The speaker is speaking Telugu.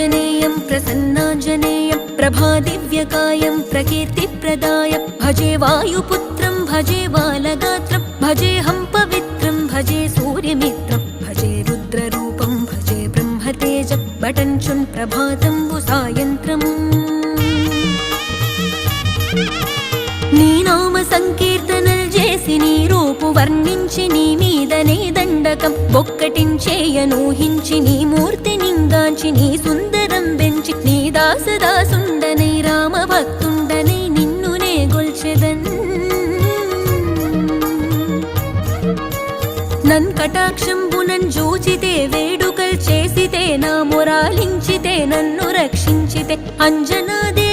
प्रसन्नाञ्जनेयं प्रसन्नाञ्जनेयं प्रभादिव्यकायं प्रकीर्तिप्रदायं भजे वायुपुत्रं भजे बालगात्रं भजेऽहं पवित्रं भजे सूर्यमित्रं भजे रुद्ररूपं भजे ब्रह्मतेजं बटञ्चुं प्रभातं सायन्त्रम् నీ నామ సంకీర్తనలు చేసి నీ రూపు వర్ణించి నీ మీదనే దండకం ఒక్కటించేయనూహించి నీ మూర్తి నింగాంచి నీ సుందరం పెంచి నీ దాసదాసుండనై రామ భక్తుండనై నిన్నునే గొల్చెదన్ నన్ కటాక్షంబునన్ జూచితే వేడుకల్ చేసితే నా మొరాలించితే నన్ను రక్షించితే అంజనాదే